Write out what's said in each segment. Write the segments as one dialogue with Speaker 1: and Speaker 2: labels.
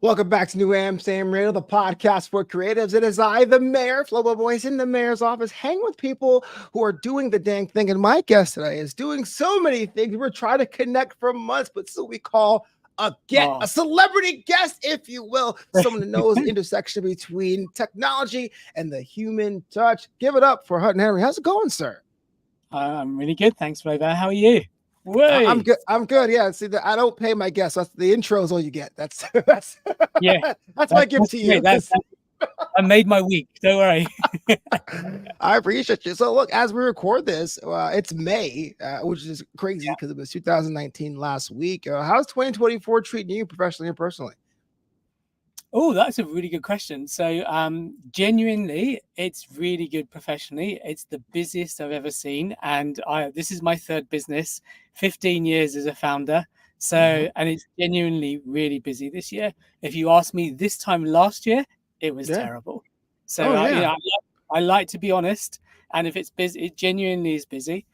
Speaker 1: Welcome back to New Amsterdam Radio, the podcast for creatives. It is I, the mayor, Flobo Boyce, in the mayor's office, hang with people who are doing the dang thing. And my guest today is doing so many things. We're trying to connect for months, but so we call a celebrity guest, if you will, someone who knows the intersection between technology and the human touch. Give it up for Hutton Henry. How's it going, sir?
Speaker 2: I'm really good. Thanks, Flobo. How are you?
Speaker 1: I'm good. I'm good. Yeah. See, I don't pay my guests. That's the intro is all you get. That's my gift to you.
Speaker 2: I made my week. Don't worry.
Speaker 1: I appreciate you. So look, as we record this, it's May, which is crazy because it was 2019 last week. How's 2024 treating you professionally and personally?
Speaker 2: Oh, that's a really good question. So genuinely, it's really good professionally. It's the busiest I've ever seen. And this is my third business, 15 years as a founder. So, and it's genuinely really busy this year. If you ask me this time last year, it was terrible. So I like to be honest. And if it's busy, it genuinely is busy.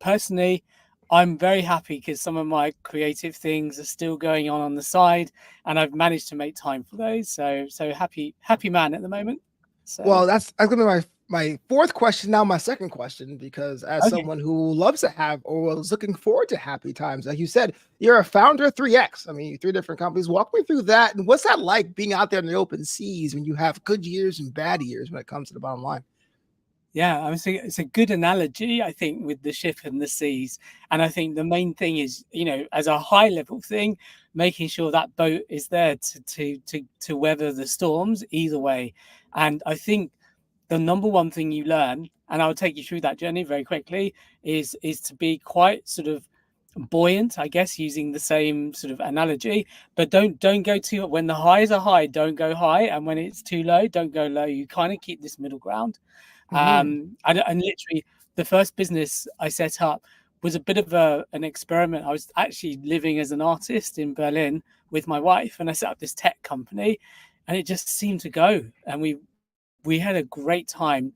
Speaker 2: Personally, I'm very happy because some of my creative things are still going on the side, and I've managed to make time for those. So happy man at the moment. So.
Speaker 1: Well, that's going to be my fourth question. Now my second question, because as someone who loves to have or was looking forward to happy times, like you said, you're a founder of 3X. I mean, 3 different companies. Walk me through that, and what's that like being out there in the open seas when you have good years and bad years when it comes to the bottom line?
Speaker 2: Yeah, I mean, it's a good analogy, I think, with the ship and the seas. And I think the main thing is, as a high level thing, making sure that boat is there to weather the storms either way. And I think the number one thing you learn, and I'll take you through that journey very quickly, is to be quite sort of buoyant, I guess, using the same sort of analogy, but don't go too, when the highs are high, don't go high. And when it's too low, don't go low. You kind of keep this middle ground. And literally the first business I set up was a bit of an experiment. I was actually living as an artist in Berlin with my wife, and I set up this tech company, and it just seemed to go, and we had a great time.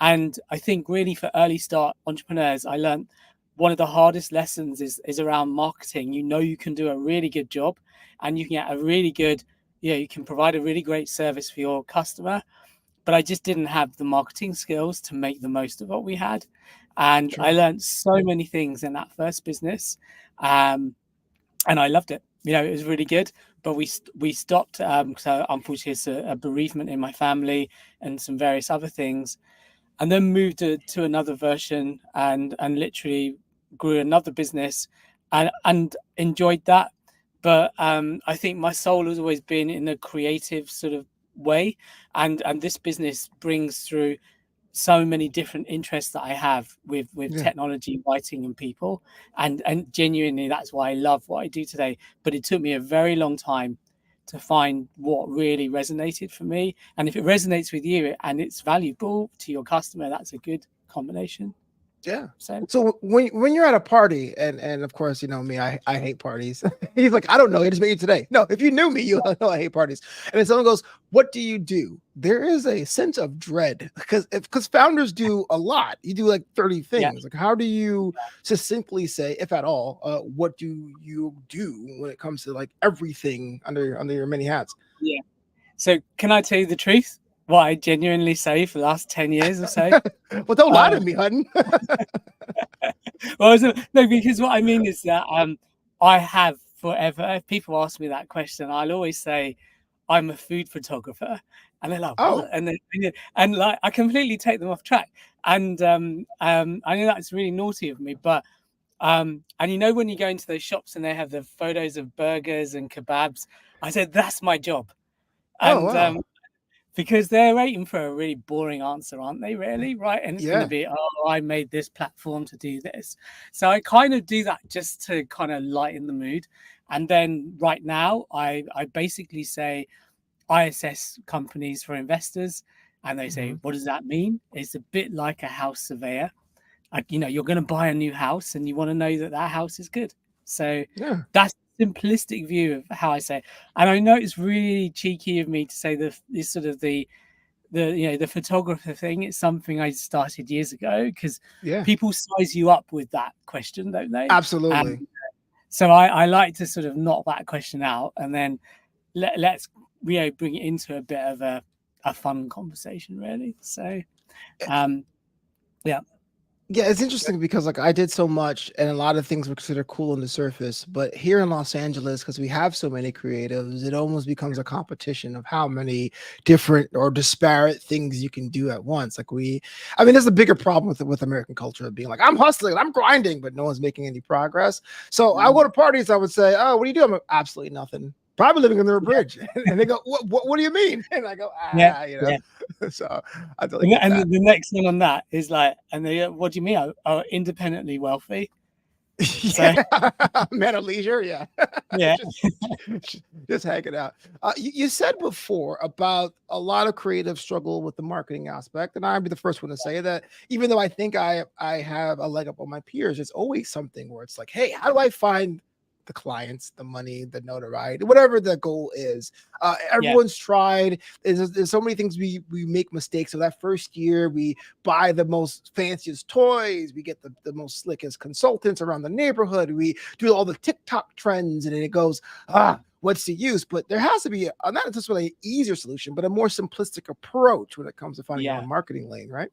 Speaker 2: And I think really for early start entrepreneurs, I learned one of the hardest lessons is around marketing. You can do a really good job, and you can get a really good, you can provide a really great service for your customer. But I just didn't have the marketing skills to make the most of what we had. And I learned so many things in that first business. And I loved it. It was really good. But we stopped. So unfortunately, it's a bereavement in my family and some various other things. And then moved to another version and literally grew another business and enjoyed that. But I think my soul has always been in a creative sort of way, and this business brings through so many different interests that I have with technology, writing, and people, and genuinely that's why I love what I do today. But it took me a very long time to find what really resonated for me, and if it resonates with you and it's valuable to your customer, that's a good combination.
Speaker 1: Yeah. So when you're at a party, and of course, me, I hate parties. He's like, I don't know. I just met you today. No, if you knew me, you know I hate parties. And then someone goes, what do you do? There is a sense of dread because founders do a lot. You do like 30 things. Yeah. Like, how do you succinctly say, if at all, what do you do when it comes to like everything under your many hats?
Speaker 2: Yeah. So can I tell you the truth? What I genuinely say for the last 10 years or so.
Speaker 1: Well, don't lie to me, Hutton.
Speaker 2: Well, no, because what I mean is that I have forever. If people ask me that question, I'll always say I'm a food photographer, and they're like, "What?" And like I completely take them off track. And I know that's really naughty of me, but and when you go into those shops and they have the photos of burgers and kebabs, I said that's my job. And because they're waiting for a really boring answer, aren't they, really? Right. And it's going to be, I made this platform to do this. So I kind of do that just to kind of lighten the mood. And then right now, I basically say, I assess companies for investors. And they say, what does that mean? It's a bit like a house surveyor. You're going to buy a new house and you want to know that house is good. So that's simplistic view of how I say it. And I know it's really cheeky of me to say the photographer thing. It's something I started years ago because people size you up with that question, don't they?
Speaker 1: Absolutely.
Speaker 2: So I like to sort of knock that question out, and then let's bring it into a bit of a fun conversation, really. So um yeah.
Speaker 1: Yeah, it's interesting because like I did so much and a lot of things were considered cool on the surface, but here in Los Angeles, because we have so many creatives, it almost becomes a competition of how many different or disparate things you can do at once. I mean, there's a bigger problem with American culture of being like, I'm hustling, I'm grinding, but no one's making any progress. So I go to parties, I would say, oh, what do you do? I'm like, absolutely nothing. Probably living under a bridge. And they go, what do you mean? And I go,
Speaker 2: Yeah,
Speaker 1: you know. So I totally
Speaker 2: and,
Speaker 1: get
Speaker 2: and
Speaker 1: that.
Speaker 2: the next thing on that is like, and they go, what do you mean? Oh, independently wealthy. So
Speaker 1: Yeah, man of leisure. Yeah,
Speaker 2: yeah,
Speaker 1: just hanging out. You said before about a lot of creatives struggle with the marketing aspect, and I'd be the first one to say that. Even though I think I have a leg up on my peers, it's always something where it's like, hey, how do I find the clients, the money, the notoriety, whatever the goal is.
Speaker 2: yeah,
Speaker 1: Everyone's tried. There's so many things we make mistakes. So that first year, we buy the most fanciest toys. We get the most slickest consultants around the neighborhood. We do all the TikTok trends, and then it goes, what's the use? But there has to be not necessarily an easier solution, but a more simplistic approach when it comes to finding your
Speaker 2: yeah.
Speaker 1: own marketing lane, right?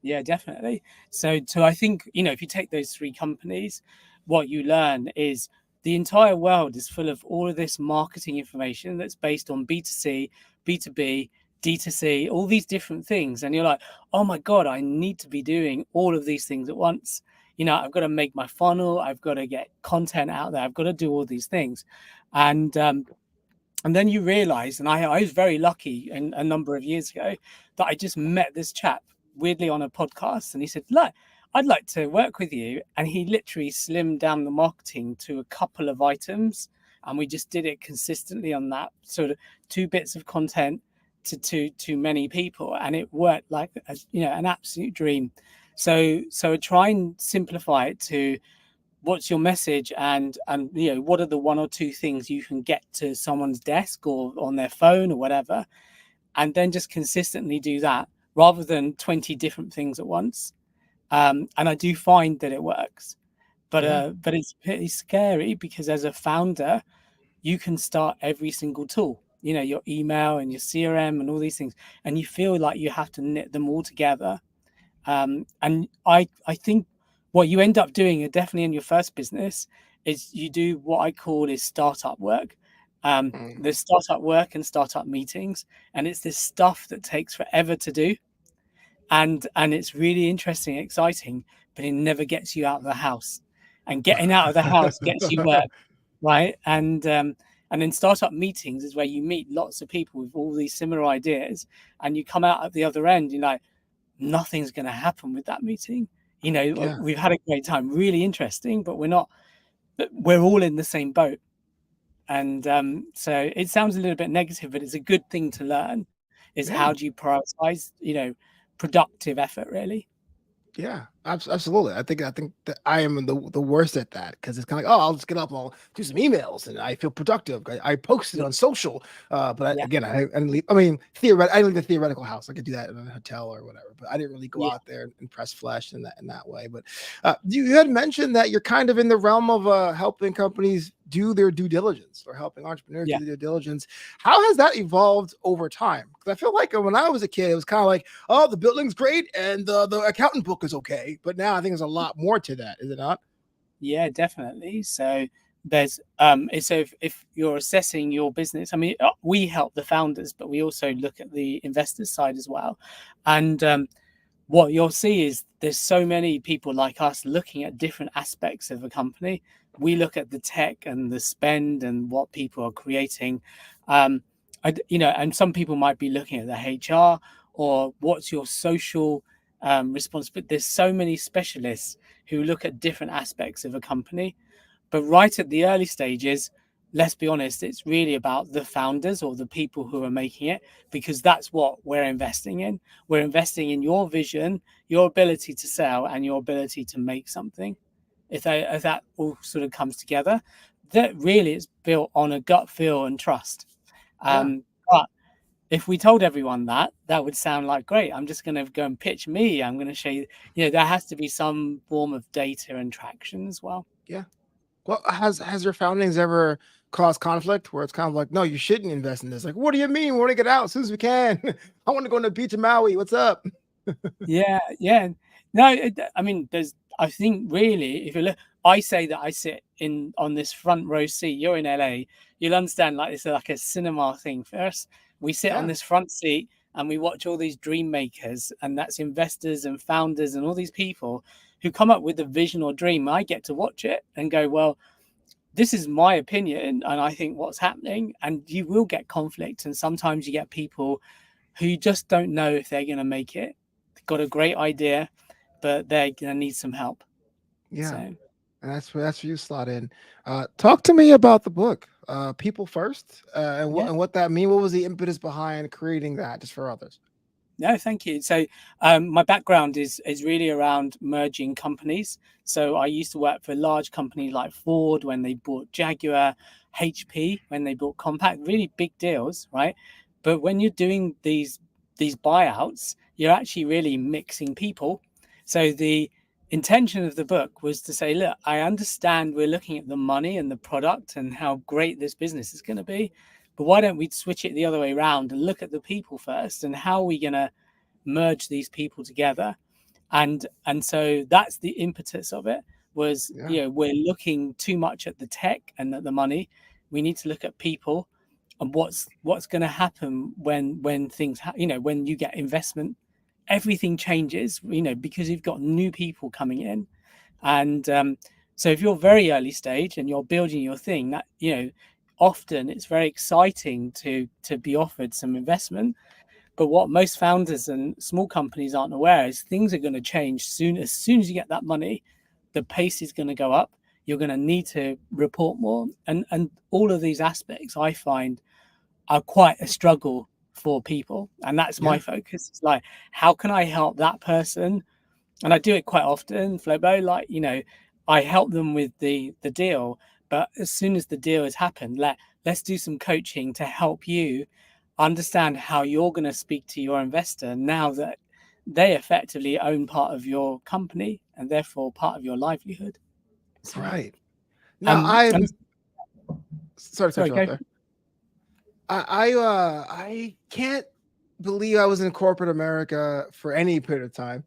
Speaker 2: Yeah, definitely. So I think, if you take those three companies, what you learn is the entire world is full of all of this marketing information that's based on B2C, B2B, D2C, all these different things. And you're like, oh my God, I need to be doing all of these things at once. I've got to make my funnel, I've got to get content out there, I've got to do all these things. And then you realize, and I was very lucky a number of years ago that I just met this chap weirdly on a podcast. And he said, look, I'd like to work with you. And he literally slimmed down the marketing to a couple of items. And we just did it consistently on that sort of 2 bits of content to many people. And it worked like, an absolute dream. So I try and simplify it to what's your message, and what are the 1 or 2 things you can get to someone's desk or on their phone or whatever, and then just consistently do that rather than 20 different things at once. And I do find that it works, but
Speaker 1: Yeah.
Speaker 2: but it's pretty scary because as a founder you can start every single tool, your email and your CRM and all these things, and you feel like you have to knit them all together. And I think what you end up doing, definitely in your first business, is you do what I call is startup work.
Speaker 1: Mm.
Speaker 2: There's startup work and startup meetings, and it's this stuff that takes forever to do, and it's really interesting, exciting, but it never gets you out of the house. And getting out of the house gets you work, right? And then startup meetings is where you meet lots of people with all these similar ideas, and you come out at the other end, you're like, nothing's going to happen with that meeting.
Speaker 1: Yeah.
Speaker 2: We've had a great time, really interesting, but we're all in the same boat. And so it sounds a little bit negative, but it's a good thing to learn is how
Speaker 1: Yeah.
Speaker 2: do you prioritize, productive effort, really.
Speaker 1: Yeah, absolutely. I think that I am the worst at that because it's kind of like, oh, I'll just get up, I'll do some emails, and I feel productive. I posted
Speaker 2: Yeah.
Speaker 1: on social, but
Speaker 2: Yeah.
Speaker 1: again, I didn't leave. I mean, I leave the theoretical house. I could do that in a hotel or whatever, but I didn't really go
Speaker 2: Yeah.
Speaker 1: out there and press flesh in that way. But you had mentioned that you're kind of in the realm of helping companies do their due diligence or helping entrepreneurs
Speaker 2: Yeah.
Speaker 1: do their due diligence. How has that evolved over time? Because I feel like when I was a kid, it was kind of like, oh, the building's great and the accountant book is okay. But now I think there's a lot more to that, is it not?
Speaker 2: Yeah, definitely. So there's so if you're assessing your business, I mean, we help the founders, but we also look at the investors side as well. And what you'll see is there's so many people like us looking at different aspects of a company. We look at the tech and the spend and what people are creating. And some people might be looking at the HR or what's your social responsibility. There's so many specialists who look at different aspects of a company. But right at the early stages, let's be honest, it's really about the founders or the people who are making it, because that's what we're investing in. We're investing in your vision, your ability to sell, and your ability to make something. If that all sort of comes together, that really is built on a gut feel and trust.
Speaker 1: Yeah.
Speaker 2: But if we told everyone that would sound like great. I'm just going to go and pitch me. I'm going to show you. There has to be some form of data and traction as well.
Speaker 1: Yeah. Well, has your foundings ever cause conflict where it's kind of like, no, you shouldn't invest in this. Like, what do you mean? We want to get out as soon as we can. I want to go on the beach in Maui. What's up?
Speaker 2: Yeah. No, I mean, I think really, if you look, I say that I sit on this front row seat. You're in LA. You'll understand, like, it's like a cinema thing for us. We sit on
Speaker 1: Yeah.
Speaker 2: this front seat and we watch all these dream makers, and that's investors and founders and all these people who come up with a vision or dream. I get to watch it and go, well, this is my opinion, and I think what's happening. And you will get conflict, and sometimes you get people who just don't know if they're going to make it. They've got a great idea, but they're going to need some help.
Speaker 1: Yeah.
Speaker 2: So
Speaker 1: And that's where you slot in. Talk to me about the book, People First,
Speaker 2: yeah.
Speaker 1: and what that mean. What was the impetus behind creating that, just for others?
Speaker 2: No, thank you. So my background is really around merging companies. So I used to work for large companies like Ford when they bought Jaguar, HP when they bought Compaq, really big deals, right? But when you're doing these buyouts, you're actually really mixing people. So the intention of the book was to say, look, I understand we're looking at the money and the product and how great this business is going to be, but why don't we switch it the other way around and look at the people first, and how are we going to merge these people together? And so that's the impetus of it. Was,
Speaker 1: Yeah.
Speaker 2: we're looking too much at the tech and at the money. We need to look at people and what's going to happen when things when you get investment. Everything changes, because you've got new people coming in. And so if you're very early stage and you're building your thing, that often it's very exciting to be offered some investment. But what most founders and small companies aren't aware is things are going to change soon. As soon as you get that money, the pace is going to go up. You're going to need to report more, and all of these aspects I find are quite a struggle for people. And that's my
Speaker 1: Yeah.
Speaker 2: focus. It's like, how can I help that person? And I do it quite often, Flobo. Like, I help them with the deal, but as soon as the deal has happened, let's do some coaching to help you understand how you're going to speak to your investor now that they effectively own part of your company and therefore part of your livelihood. So,
Speaker 1: Right. Now,
Speaker 2: and
Speaker 1: sorry to cut
Speaker 2: sorry,
Speaker 1: you off
Speaker 2: go.
Speaker 1: there. I can't believe I was in corporate America for any period of time.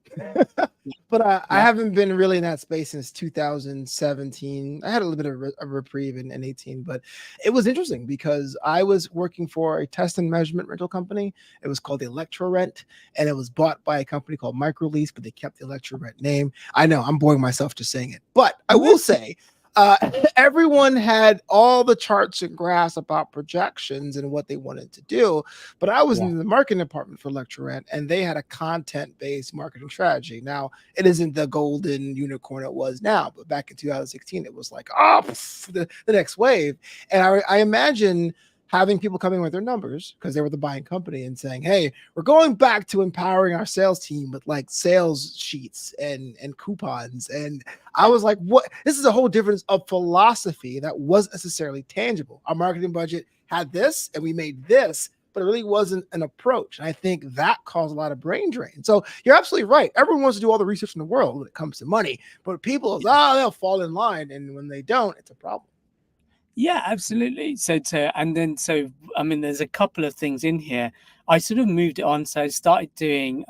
Speaker 1: But I
Speaker 2: Yeah,
Speaker 1: haven't been really in that space since 2017. I had a little bit of a reprieve in 18, but it was interesting because I was working for a test and measurement rental company. It was called Electrorent, and it was bought by a company called Microlease, but they kept the Electrorent name. I know I'm boring myself just saying it, but I will say uh, everyone had all the charts and graphs about projections and what they wanted to do. But I was
Speaker 2: yeah,
Speaker 1: in the marketing department for Lecturant, and they had a content-based marketing strategy. Now, it isn't the golden unicorn it was now, but back in 2016, it was like, the next wave. And I imagine having people coming with their numbers because they were the buying company and saying, hey, we're going back to empowering our sales team with like sales sheets and coupons. And I was like, what? This is a whole difference of philosophy that wasn't necessarily tangible. Our marketing budget had this and we made this, but it really wasn't an approach. And I think that caused a lot of brain drain. So you're absolutely right. Everyone wants to do all the research in the world when it comes to money, but people, they'll fall in line. And when they don't, it's a problem.
Speaker 2: yeah, absolutely. So I mean, there's a couple of things in here. I sort of moved it on. So I started doing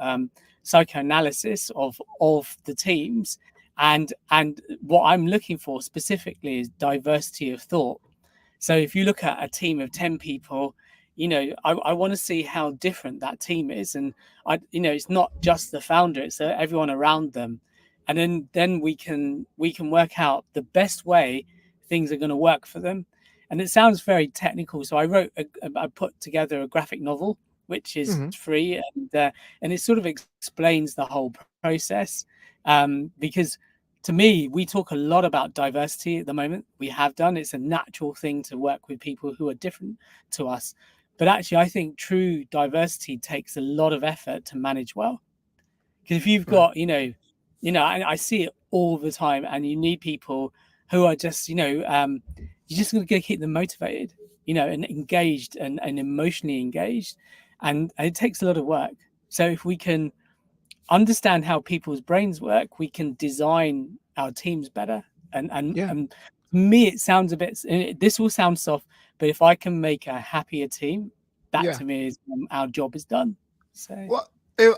Speaker 2: psychoanalysis of the teams, and what I'm looking for specifically is diversity of thought. So if you look at a team of 10 people, I want to see how different that team is. And it's not just the founder, it's everyone around them. And then we can work out the best way things are going to work for them. And it sounds very technical. So I put together a graphic novel, which is
Speaker 1: Mm-hmm.
Speaker 2: free, and it sort of explains the whole process. Because to me, we talk a lot about diversity at the moment. We have done. It's a natural thing to work with people who are different to us. But actually, I think true diversity takes a lot of effort to manage well. Because if you've
Speaker 1: Right.
Speaker 2: got, I see it all the time, and you need people who are just, you're just going to keep them motivated, and engaged and emotionally engaged. And it takes a lot of work. So if we can understand how people's brains work, we can design our teams better and and
Speaker 1: Yeah.
Speaker 2: and To me, it sounds a bit. This will sound soft, but if I can make a happier team, that
Speaker 1: Yeah.
Speaker 2: to me is our job is done. So
Speaker 1: Well,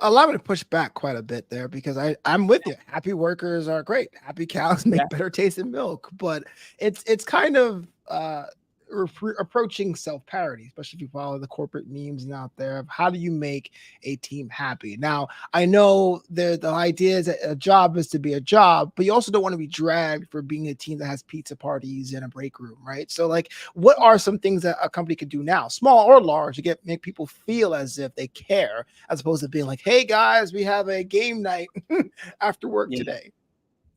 Speaker 1: allow me to push back quite a bit there because I'm with you. Happy workers are great. Happy cows
Speaker 2: yeah,
Speaker 1: make better tasting milk, but it's kind of approaching self parody, especially if you follow the corporate memes out there of how do you make a team happy. Now, I know the idea is that a job is to be a job, but you also don't want to be dragged for being a team that has pizza parties in a break room, right? So, like, what are some things that a company could do now, small or large, to make people feel as if they care, as opposed to being like, "Hey guys, we have a game night after work
Speaker 2: yeah.
Speaker 1: today."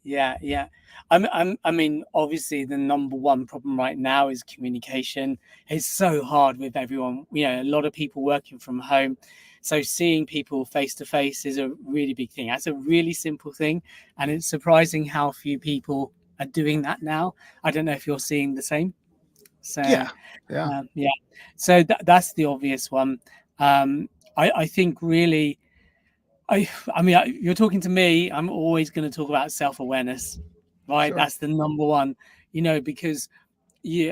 Speaker 2: Yeah. I mean, obviously, the number one problem right now is communication. It's so hard with everyone. A lot of people working from home. So seeing people face to face is a really big thing. That's a really simple thing. And it's surprising how few people are doing that now. I don't know if you're seeing the same. So,
Speaker 1: Yeah, yeah,
Speaker 2: yeah. So that's the obvious one. I think really I mean, you're talking to me. I'm always going to talk about self-awareness, right?
Speaker 1: sure,
Speaker 2: That's the number one, because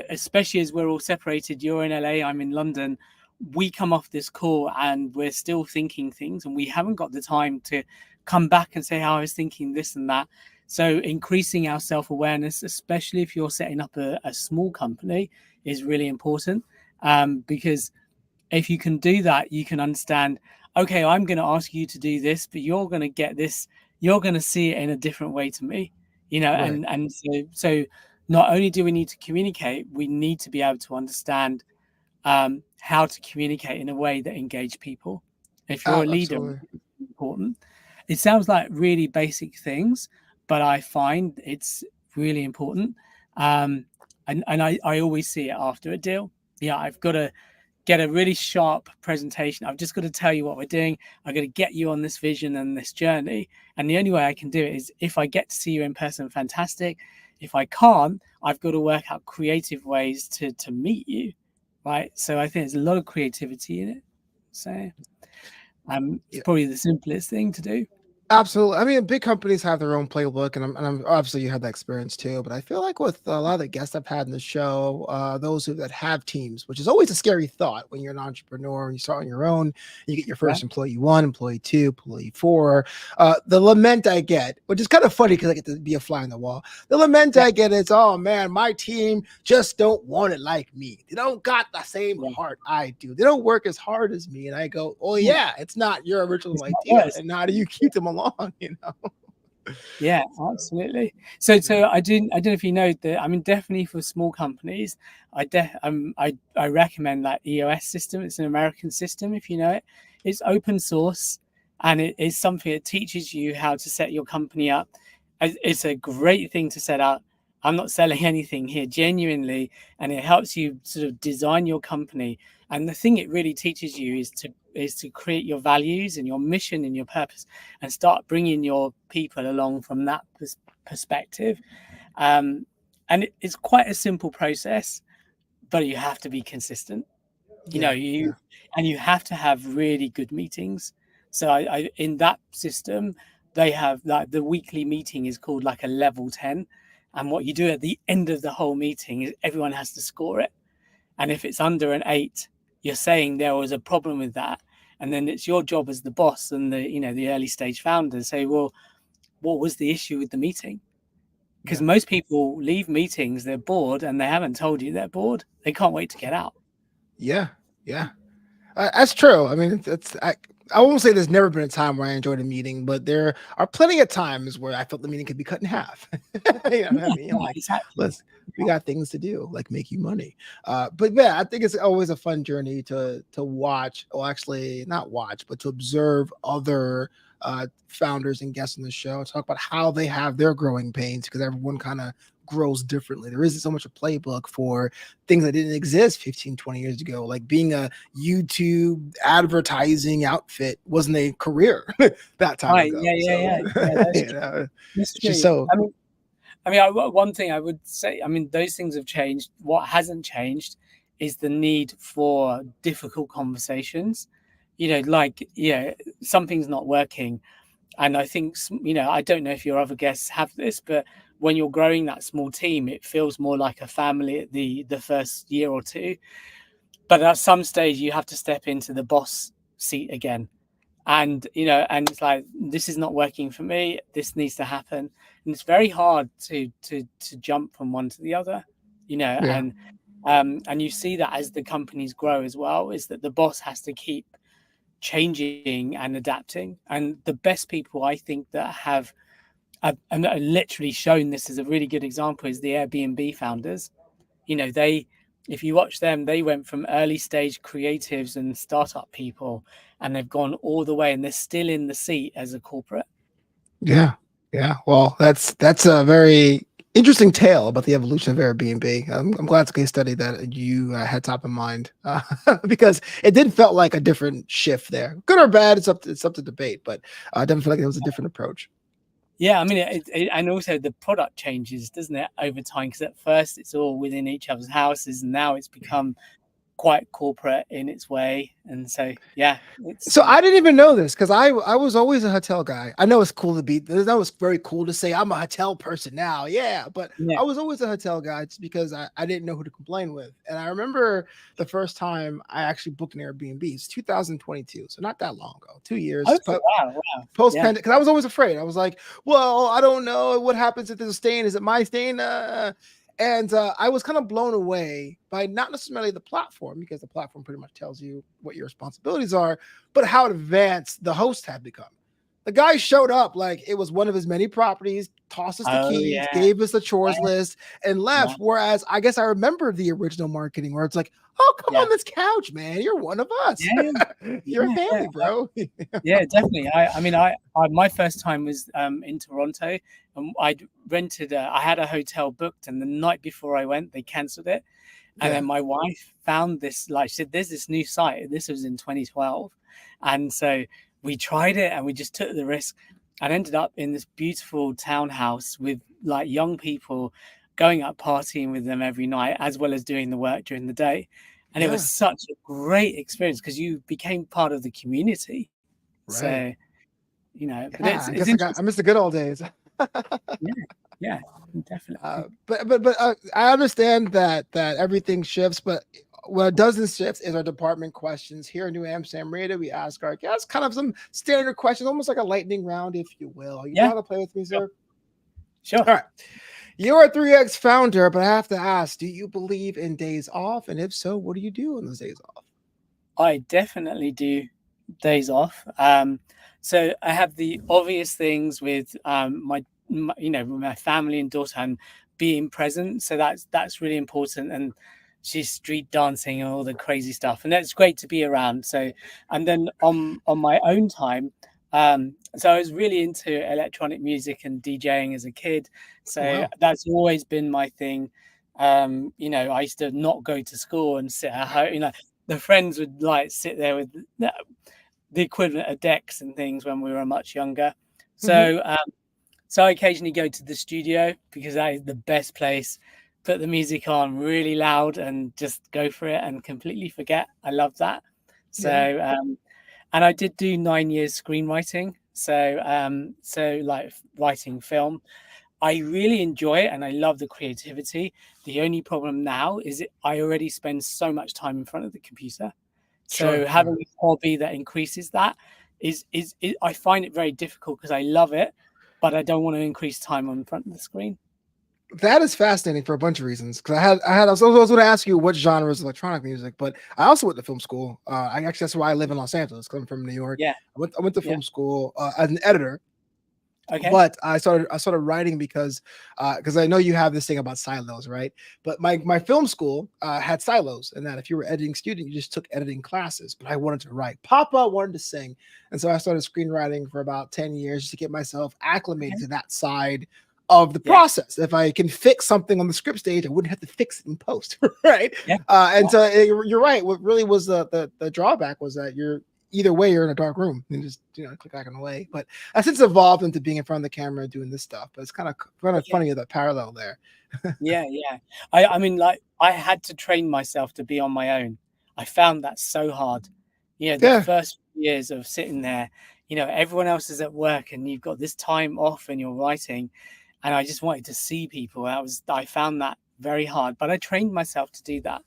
Speaker 2: especially as we're all separated, you're in LA, I'm in London. We come off this call and we're still thinking things, and we haven't got the time to come back and say, "How I was thinking this and that." So increasing our self-awareness, especially if you're setting up a small company, is really important, because if you can do that, you can understand, okay, I'm going to ask you to do this, but you're going to get this, you're going to see it in a different way to me,
Speaker 1: right,
Speaker 2: and so not only do we need to communicate, we need to be able to understand how to communicate in a way that engage people. If you're a leader,
Speaker 1: absolutely.
Speaker 2: it's important. It sounds like really basic things, but I find it's really important. Um, and I always see it after a deal. Yeah, I've got to get a really sharp presentation. I've just got to tell you what we're doing. I've got to get you on this vision and this journey. And the only way I can do it is if I get to see you in person, fantastic. If I can't, I've got to work out creative ways to meet you. Right. So I think there's a lot of creativity in it. So it's probably the simplest thing to do.
Speaker 1: Absolutely. I mean, big companies have their own playbook, and I'm obviously you had that experience too. But I feel like with a lot of the guests I've had in the show, those that have teams, which is always a scary thought when you're an entrepreneur and you start on your own, you get your
Speaker 2: Yeah.
Speaker 1: first employee one, employee two, employee four. The lament I get, which is kind of funny because I get to be a fly on the wall. The lament
Speaker 2: Yeah.
Speaker 1: I get is, oh man, my team just don't want it like me. They don't got the same
Speaker 2: Yeah.
Speaker 1: heart I do. They don't work as hard as me. And I go, oh
Speaker 2: Yeah.
Speaker 1: yeah, it's not your original
Speaker 2: It's not
Speaker 1: idea.
Speaker 2: worse.
Speaker 1: And how do you keep them along?
Speaker 2: Yeah, absolutely. So I don't know if you know that. I mean, definitely for small companies, I recommend that EOS system. It's an American system, if you know it. It's open source, and it is something that teaches you how to set your company up. It's a great thing to set up. I'm not selling anything here, genuinely, and it helps you sort of design your company. And the thing it really teaches you is to create your values and your mission and your purpose, and start bringing your people along from that perspective. Um, and it's quite a simple process, but you have to be consistent.
Speaker 1: Yeah, yeah,
Speaker 2: You have to have really good meetings. So I in that system, they have like the weekly meeting is called like a level 10. And what you do at the end of the whole meeting is everyone has to score it. And if it's under an 8, you're saying there was a problem with that. And then it's your job as the boss and the early stage founders say, well, what was the issue with the meeting? Because
Speaker 1: yeah,
Speaker 2: most people leave meetings, they're bored, and they haven't told you they're bored. They can't wait to get out.
Speaker 1: yeah, yeah. That's true. I mean, I won't say there's never been a time where I enjoyed a meeting, but there are plenty of times where I felt the meeting could be cut in half. You know what I mean?
Speaker 2: Yeah,
Speaker 1: Like,
Speaker 2: exactly.
Speaker 1: we got things to do, like make you money. But yeah, I think it's always a fun journey to watch, or actually not watch, but to observe other founders and guests on the show, talk about how they have their growing pains because everyone kind of grows differently. There isn't so much a playbook for things that didn't exist 15, 20 years ago. Like being a YouTube advertising outfit wasn't a career that time
Speaker 2: Right.
Speaker 1: ago.
Speaker 2: Yeah.
Speaker 1: So,
Speaker 2: Yeah, that's
Speaker 1: you
Speaker 2: true.
Speaker 1: know,
Speaker 2: That's
Speaker 1: it's just
Speaker 2: true.
Speaker 1: so,
Speaker 2: One thing I would say, I mean, those things have changed. What hasn't changed is the need for difficult conversations. Like, yeah, something's not working. And I think, I don't know if your other guests have this, but when you're growing that small team, it feels more like a family at the first year or two. But at some stage, you have to step into the boss seat again. And, and it's like, this is not working for me. This needs to happen. And it's very hard to jump from one to the other,
Speaker 1: Yeah.
Speaker 2: and you see that as the companies grow as well, is that the boss has to keep changing and adapting. And the best people I think that have and literally shown this as a really good example is the Airbnb founders. They, if you watch them, they went from early stage creatives and startup people, and they've gone all the way, and they're still in the seat as a corporate.
Speaker 1: Yeah. Yeah. Well, that's a very interesting tale about the evolution of Airbnb. I'm glad it's a case study that you had top of mind, because it did felt like a different shift there. Good or bad, it's up to debate, but I definitely feel like it was a different approach.
Speaker 2: Yeah, I mean, and also the product changes, doesn't it, over time? Because at first it's all within each other's houses, and now it's become quite corporate in its way. And so, yeah, it's
Speaker 1: So I didn't even know this because I was always a hotel guy. I know it's cool to be. I know it's very cool to say I'm a hotel person now. Yeah, but
Speaker 2: yeah.
Speaker 1: I was always a hotel guy just because I didn't know who to complain with. And I remember the first time I actually booked an Airbnb. It's 2022, so not that long ago. 2 years.
Speaker 2: Oh,
Speaker 1: But
Speaker 2: wow,
Speaker 1: post
Speaker 2: yeah.
Speaker 1: pandemic, because I was always afraid. I was like, well, I don't know what happens if there's a stain. Is it my stain? And I was kind of blown away by not necessarily the platform, because the platform pretty much tells you what your responsibilities are, but how advanced the host had become. The guy showed up like it was one of his many properties, tossed us the
Speaker 2: Oh,
Speaker 1: keys,
Speaker 2: yeah,
Speaker 1: gave us the chores list, and left.
Speaker 2: yeah,
Speaker 1: Whereas I guess I remember the original marketing where it's like, oh, come
Speaker 2: yeah,
Speaker 1: on this couch, man. You're one of us.
Speaker 2: yeah,
Speaker 1: You're a
Speaker 2: yeah,
Speaker 1: family, bro.
Speaker 2: yeah, definitely. I mean, I my first time was in Toronto, and I'd rented. I had a hotel booked, and the night before I went, they cancelled it. And
Speaker 1: Yeah.
Speaker 2: then my wife found this, like, she said, there's this new site. This was in 2012. And so we tried it, and we just took the risk and ended up in this beautiful townhouse with like young people, going out partying with them every night, as well as doing the work during the day. And it was
Speaker 1: Yeah.
Speaker 2: such a great experience because you became part of the community.
Speaker 1: Right.
Speaker 2: So, but
Speaker 1: Yeah. I
Speaker 2: it's
Speaker 1: guess I
Speaker 2: interesting.
Speaker 1: missed the good old days.
Speaker 2: Yeah, yeah, definitely.
Speaker 1: But I understand that everything shifts, but what doesn't shift is our department questions. Here in New Amsterdam Radio, we ask our guests kind of some standard questions, almost like a lightning round, if you will. You know
Speaker 2: Yeah,
Speaker 1: how to play with me,
Speaker 2: sure.
Speaker 1: sir?
Speaker 2: Sure.
Speaker 1: All right. You're a 3X founder, but I have to ask, do you believe in days off? And if so, what do you do on those days off?
Speaker 2: I definitely do days off. So I have the obvious things with my family and daughter, and being present. So that's really important. And she's street dancing and all the crazy stuff, and that's great to be around. So, and then on my own time, so I was really into electronic music and DJing as a kid. So
Speaker 1: Wow.
Speaker 2: that's always been my thing. I used to not go to school and sit at home. The friends would like sit there with the equivalent of decks and things when we were much younger. So, so I occasionally go to the studio because that is the best place. Put the music on really loud and just go for it and completely forget. I love that. So,
Speaker 1: Yeah.
Speaker 2: and I did do 9 years screenwriting. So like writing film. I really enjoy it and I love the creativity. The only problem now is I already spend so much time in front of the computer. So
Speaker 1: Sure.
Speaker 2: having a hobby that increases that is I find it very difficult because I love it, but I don't want to increase time on front of the screen.
Speaker 1: That is fascinating for a bunch of reasons. Because I was going to ask you what genres of electronic music, but I also went to film school. I actually That's why I live in Los Angeles. 'Cause I'm from New York.
Speaker 2: Yeah.
Speaker 1: I went to
Speaker 2: Yeah.
Speaker 1: film school as an editor.
Speaker 2: Okay.
Speaker 1: But I started writing because I know you have this thing about silos, right? But my film school had silos, and that if you were editing student, you just took editing classes. But I wanted to write. Papa wanted to sing, and so I started screenwriting for about 10 years just to get myself acclimated to that side of the process. If I can fix something on the script stage, I wouldn't have to fix it in post, right?
Speaker 2: Yeah.
Speaker 1: So you're right. What really was the drawback was that either way, you're in a dark room and just click back and away. But I've since evolved into being in front of the camera doing this stuff. But it's kind of funny the parallel there.
Speaker 2: Yeah. I mean, like, I had to train myself to be on my own. I found that so hard. The first years of sitting there, everyone else is at work and you've got this time off and you're writing. and I just wanted to see people. I found that very hard, but I trained myself to do that.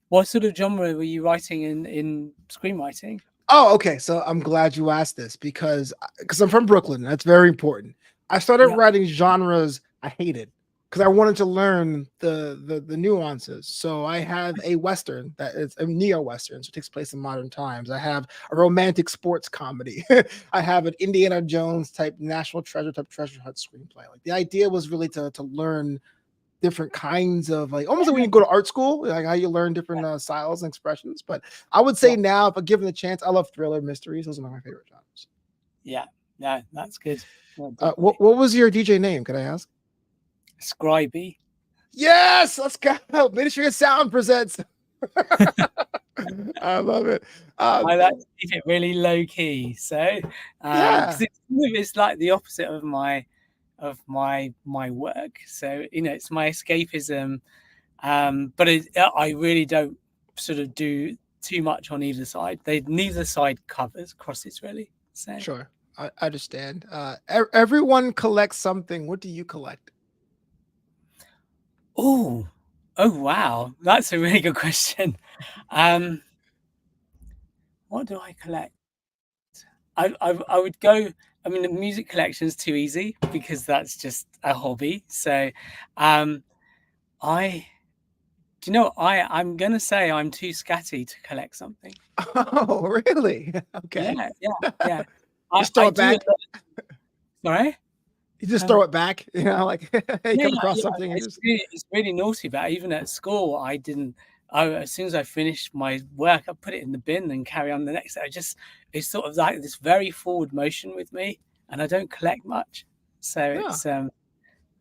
Speaker 2: What sort of genre were you writing in screenwriting?
Speaker 1: Oh, okay. So I'm glad you asked this because I'm from Brooklyn. That's very important. I started
Speaker 2: Yeah.
Speaker 1: writing genres I hated because I wanted to learn the nuances. So I have a western that is a neo western, so it takes place in modern times. I have a romantic sports comedy. I have an Indiana Jones type National Treasure type treasure hunt screenplay. Like the idea was really to learn different kinds of like almost like when you go to art school, like how you learn different styles and expressions. But I would say
Speaker 2: Yeah.
Speaker 1: now, if I given the chance, I love thriller mysteries. Those are my favorite genres.
Speaker 2: Yeah. Yeah, that's good. Yeah,
Speaker 1: What
Speaker 2: definitely.
Speaker 1: was your DJ name? Could I ask?
Speaker 2: Scribey.
Speaker 1: Yes, let's go. Ministry of Sound presents. I love it.
Speaker 2: I like to keep it really low key. So,
Speaker 1: Yeah.
Speaker 2: because it's like the opposite of my work. So it's my escapism. But I really don't sort of do too much on either side. Neither side crosses really. So
Speaker 1: Sure. I understand. Everyone collects something. What do you collect?
Speaker 2: oh wow, that's a really good question. What do I collect? I would go. I mean, the music collection is too easy because that's just a hobby. So, I do you know I'm gonna say I'm too scatty to collect something.
Speaker 1: Oh, really? Okay.
Speaker 2: Yeah.
Speaker 1: Just throw
Speaker 2: I
Speaker 1: it
Speaker 2: do
Speaker 1: back.
Speaker 2: it. Sorry.
Speaker 1: You just
Speaker 2: Um,
Speaker 1: throw it back. Like you come across something and just.
Speaker 2: it's really naughty. But even at school, I didn't. As soon as I finished my work, I put it in the bin and carry on the next day. It's sort of like this very forward motion with me, and I don't collect much. So
Speaker 1: Yeah.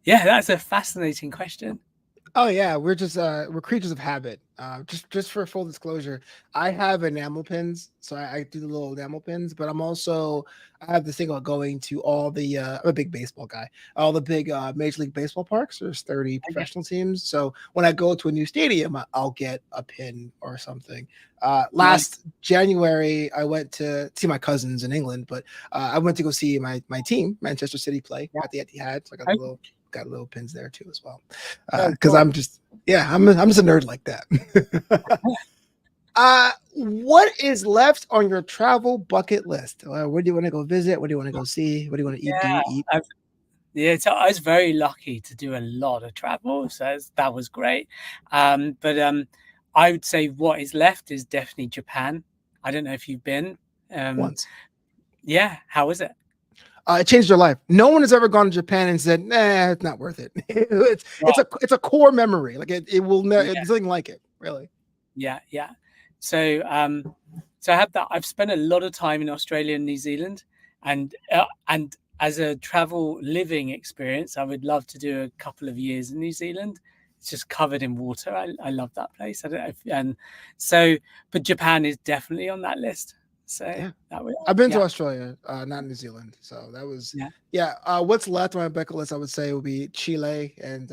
Speaker 2: yeah, that's a fascinating question.
Speaker 1: Oh yeah, we're creatures of habit. Just for full disclosure, I have enamel pins, so I do the little enamel pins. But I have this thing about going to all the. I'm a big baseball guy. All the big Major League Baseball parks. There's 30
Speaker 2: Okay.
Speaker 1: professional teams. So when I go to a new stadium, I'll get a pin or something.
Speaker 2: Nice.
Speaker 1: Last January, I went to see my cousins in England, but I went to go see my team, Manchester City, play
Speaker 2: Yeah.
Speaker 1: at the Etihad. So I got
Speaker 2: Okay.
Speaker 1: got little pins there too as well.
Speaker 2: Oh,
Speaker 1: Because
Speaker 2: cool.
Speaker 1: I'm just I'm just a nerd like that. What is left on your travel bucket list? Where do you want to go visit? What do you want to go see? What do you want to eat?
Speaker 2: Yeah, so I was very lucky to do a lot of travel, so that was great. But I would say what is left is definitely Japan. I don't know if you've been.
Speaker 1: Once.
Speaker 2: Yeah, how was it?
Speaker 1: It changed their life. No one has ever gone to Japan and said, "Nah, it's not worth it." It's a core memory. Like it will never.
Speaker 2: Yeah.
Speaker 1: It's nothing like it, really.
Speaker 2: Yeah. So so I have that. I've spent a lot of time in Australia and New Zealand, and as a travel living experience, I would love to do a couple of years in New Zealand. It's just covered in water. I love that place. I don't know and so, but Japan is definitely on that list. So
Speaker 1: Yeah.
Speaker 2: that would,
Speaker 1: I've been to Australia, not New Zealand. So that was what's left on my bucket list, I would say, would be Chile and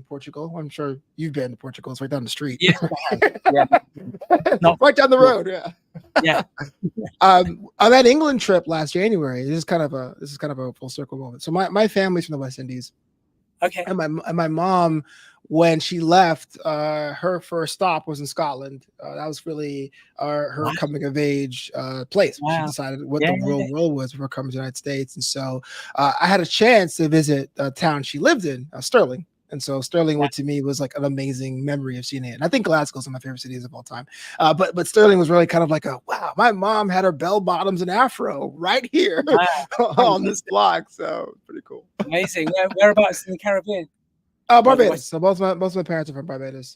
Speaker 1: Portugal. I'm sure you've been to Portugal. It's right down the street.
Speaker 2: Yeah.
Speaker 1: Right down the road.
Speaker 2: Yeah.
Speaker 1: On that England trip last January, this is kind of a full circle moment. So my family's from the West Indies.
Speaker 2: Okay.
Speaker 1: And my mom, when she left, her first stop was in Scotland. That was really her coming of age place. Wow. She decided what the real world was before coming to the United States. And so I had a chance to visit a town she lived in, Stirling. And so Stirling, what to me was like an amazing memory of seeing it. And I think Glasgow's one of my favorite cities of all time. But Stirling was really kind of like wow, my mom had her bell bottoms and afro right here on this block. So pretty cool.
Speaker 2: Amazing. Whereabouts in the Caribbean?
Speaker 1: Barbados. So both my parents are from Barbados.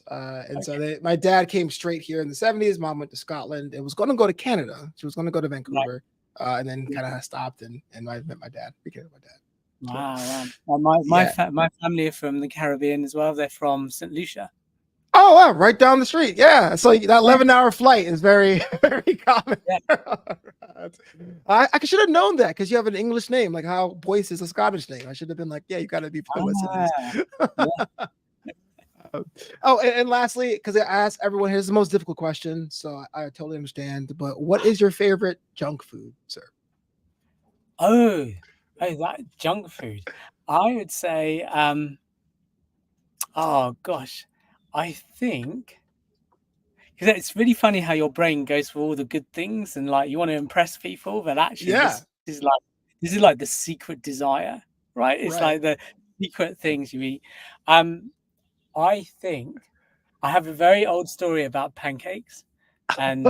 Speaker 1: So my dad came straight here in the 70s. Mom went to Scotland and was going to go to Canada. She was going to go to Vancouver and then kind of stopped and I met my dad. Became my dad.
Speaker 2: Wow. Well, my family are from the Caribbean as well. They're from St. Lucia.
Speaker 1: Oh, wow, right down the street. Yeah. So that 11-hour flight is very, very common. Yeah. I should have known that because you have an English name, like how Boyce is a Scottish name. I should have been like, yeah, you got to be from West Indies. And lastly, because I asked everyone, here's the most difficult question, so I totally understand. But what is your favorite junk food, sir?
Speaker 2: Oh, Oh, that junk food. I would say, oh gosh, I think because it's really funny how your brain goes for all the good things and like you want to impress people, but actually
Speaker 1: Yeah,
Speaker 2: this is like the secret desire, right? It's
Speaker 1: right.
Speaker 2: like the secret things you eat. Um, I think I have a very old story about pancakes, and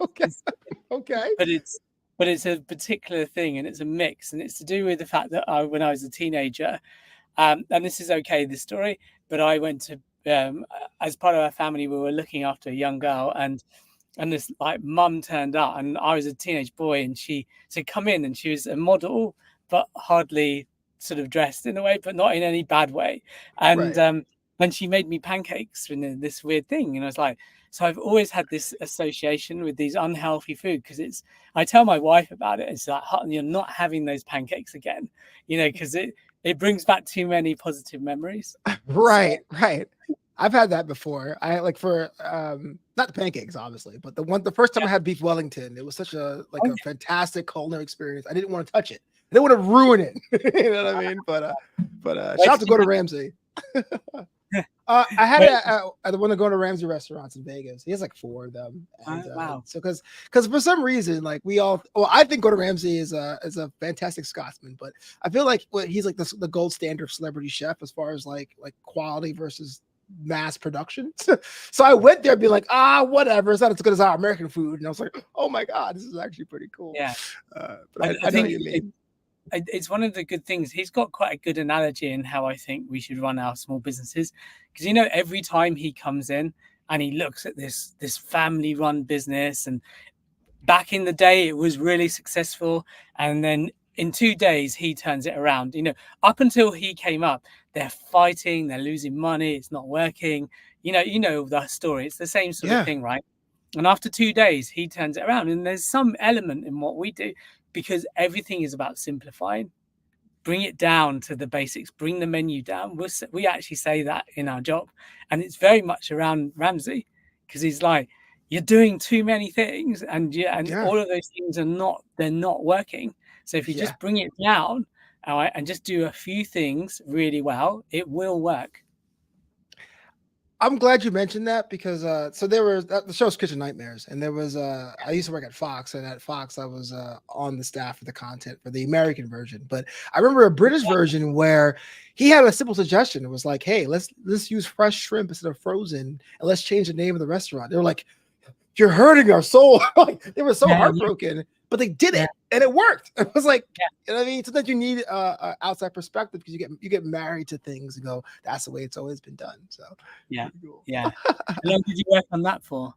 Speaker 1: Okay,
Speaker 2: it's,
Speaker 1: okay,
Speaker 2: but it's but it's a particular thing, and it's a mix, and it's to do with the fact that when I was a teenager, and this is okay, this story, but I went to as part of our family, we were looking after a young girl, and this like mum turned up, and I was a teenage boy, and she said, "Come in," and she was a model, but hardly sort of dressed in a way, but not in any bad way, and
Speaker 1: right.
Speaker 2: and she made me pancakes and this weird thing, and I was like, so I've always had this association with these unhealthy food because it's. I tell my wife about it. It's like, Hutton, you're not having those pancakes again, because it brings back too many positive memories. So
Speaker 1: Right, right. I've had that before. I like for not the pancakes, obviously, but the first time
Speaker 2: yeah,
Speaker 1: I had beef Wellington, it was such a like
Speaker 2: oh,
Speaker 1: a fantastic culinary experience. I didn't want to touch it. I didn't want to ruin it. You know what I mean? But
Speaker 2: where
Speaker 1: shout out
Speaker 2: did
Speaker 1: to
Speaker 2: you
Speaker 1: Gordon
Speaker 2: have
Speaker 1: Ramsay. I had
Speaker 2: where,
Speaker 1: it at one of the Gordon Ramsay restaurants in Vegas. He has like four of them, and
Speaker 2: wow.
Speaker 1: so because for some reason, like I think Gordon Ramsay is a fantastic Scotsman, but I feel like he's like the gold standard of celebrity chef as far as like quality versus mass production. So I went there being like, whatever, it's not as good as our American food, and I was like, oh my god, this is actually pretty cool.
Speaker 2: Yeah,
Speaker 1: But
Speaker 2: I
Speaker 1: I know what
Speaker 2: think
Speaker 1: you mean.
Speaker 2: it's one of the good things. He's got quite a good analogy in how I think we should run our small businesses, because every time he comes in and he looks at this family run business, and back in the day it was really successful, and then in 2 days he turns it around. Up until he came up, they're fighting, they're losing money, it's not working. The story. It's the same sort of
Speaker 1: Yeah,
Speaker 2: thing, right? And after 2 days he turns it around, and there's some element in what we do, because everything is about simplifying. Bring it down to the basics, bring the menu down. We actually say that in our job, and it's very much around Ramsey, because he's like, you're doing too many things, and
Speaker 1: yeah,
Speaker 2: all of those things they're not working. So if you
Speaker 1: yeah.
Speaker 2: just bring it down, all right, and just do a few things really well, it will work.
Speaker 1: I'm glad you mentioned that because so there was the show's Kitchen Nightmares, and there was I used to work at Fox, and at Fox I was on the staff for the content for the American version. But I remember a British version where he had a simple suggestion. It was like, hey, let's use fresh shrimp instead of frozen, and let's change the name of the restaurant. They were like, you're hurting our soul. Like, they were so
Speaker 2: Yeah,
Speaker 1: heartbroken, but they did
Speaker 2: yeah,
Speaker 1: it and it worked. It was like,
Speaker 2: yeah,
Speaker 1: you know what I mean? Sometimes you need outside perspective because you get married to things and go, that's the way it's always been done. So
Speaker 2: yeah,
Speaker 1: pretty cool.
Speaker 2: yeah. How long did you work on that for?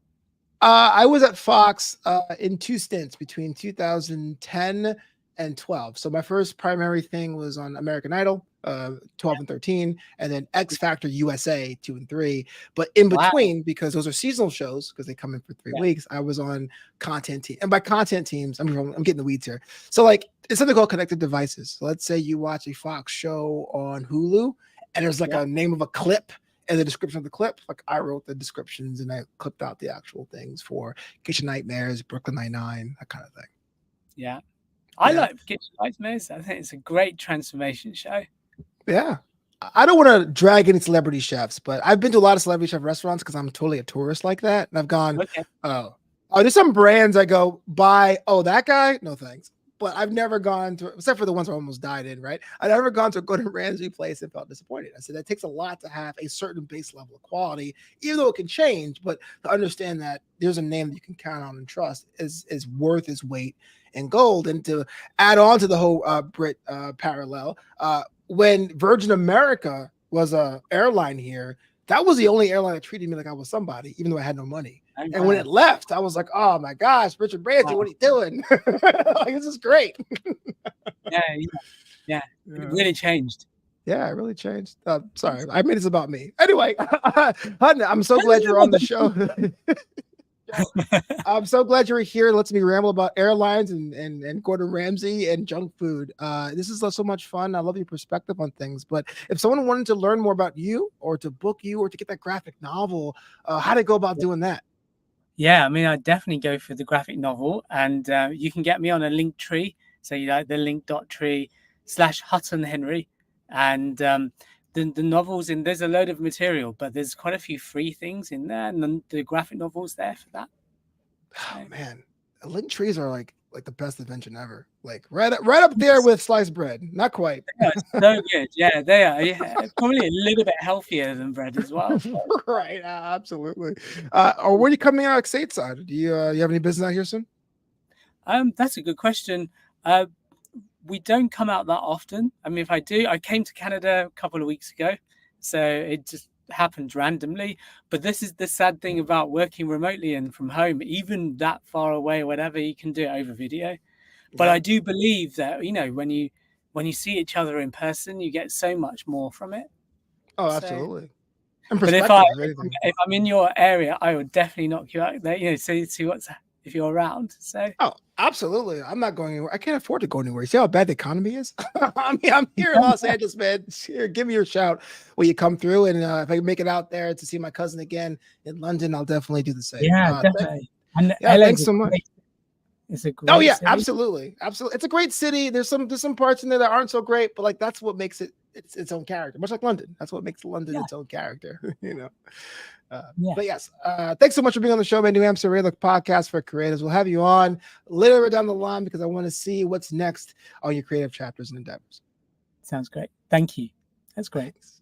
Speaker 1: I was at Fox in two stints between 2010 and 12. So my first primary thing was on American Idol, 12 and 13, and then X Factor USA 2 and 3. But in
Speaker 2: Wow.
Speaker 1: between, because those are seasonal shows, because they come in for 3 weeks, I was on content team. And by content teams, I'm getting the weeds here. So like it's something called connected devices. So let's say you watch a Fox show on Hulu, and there's like
Speaker 2: Yeah,
Speaker 1: a name of a clip and the description of the clip. Like I wrote the descriptions and I clipped out the actual things for Kitchen Nightmares, Brooklyn Nine-Nine, that kind of thing.
Speaker 2: yeah. I
Speaker 1: Yeah.
Speaker 2: like Kitchen Nightmares. I think it's a great transformation show.
Speaker 1: Yeah. I don't want to drag any celebrity chefs, but I've been to a lot of celebrity chef restaurants because I'm totally a tourist like that. And I've gone,
Speaker 2: Okay.
Speaker 1: there's some brands I go buy. Oh, that guy? No thanks. But I've never gone to, except for the ones I almost died in, right? I've never gone to a Gordon Ramsay place and felt disappointed. I said that takes a lot to have a certain base level of quality, even though it can change. But to understand that there's a name that you can count on and trust is worth its weight in gold. And to add on to the whole Brit parallel, when Virgin America was a airline here, that was the only airline that treated me like I was somebody, even though I had no money.
Speaker 2: Oh,
Speaker 1: And when
Speaker 2: wow.
Speaker 1: it left, I was like, oh my gosh, Richard Branson,
Speaker 2: Wow.
Speaker 1: what are you doing? Like, this is great.
Speaker 2: Yeah, yeah. It really changed.
Speaker 1: Yeah, it really changed. Sorry, I mean, it's about me. Anyway, Hutton, I'm so glad you're
Speaker 2: No,
Speaker 1: on the show. I'm so glad you're here. It lets me ramble about airlines and Gordon Ramsay and junk food. This is so much fun. I love your perspective on things. But if someone wanted to learn more about you or to book you or to get that graphic novel, how do they go about doing that?
Speaker 2: Yeah, I mean, I'd definitely go for the graphic novel, and you can get me on a link tree So you like the link.tree/Hutton Henry, and the novels in there's a load of material, but there's quite a few free things in there, and the graphic novels there for that.
Speaker 1: Oh man, link trees are like the best invention ever. Like right up there with sliced bread. Not quite.
Speaker 2: So good. Yeah, they are. Yeah, probably a little bit healthier than bread as well.
Speaker 1: Right. Absolutely. Or when are you coming out stateside? Do you have any business out here soon?
Speaker 2: That's a good question. We don't come out that often. I mean, if I do, I came to Canada a couple of weeks ago, so it just happened randomly. But this is the sad thing about working remotely and from home, even that far away, whatever, you can do it over video. But I do believe that, when you see each other in person, you get so much more from it.
Speaker 1: Oh, absolutely. And
Speaker 2: but if I'm in your area, I would definitely knock you out there, see if you're around. So
Speaker 1: absolutely. I'm not going anywhere. I can't afford to go anywhere. See how bad the economy is? I mean, I'm here in Los Angeles, man. Here, give me your shout when you come through. And if I can make it out there to see my cousin again in London, I'll definitely do the same.
Speaker 2: Yeah, definitely.
Speaker 1: Thanks so much.
Speaker 2: It's a great city.
Speaker 1: Absolutely. It's a great city. There's some parts in there that aren't so great, but like that's what makes it its own character, much like London. That's what makes London its own character, But yes, thanks so much for being on the show, man. Knew Amsterdam Radio podcast for creatives. We'll have you on later down the line because I want to see what's next on your creative chapters and endeavors.
Speaker 2: Sounds great. Thank you. That's great.
Speaker 1: Thanks.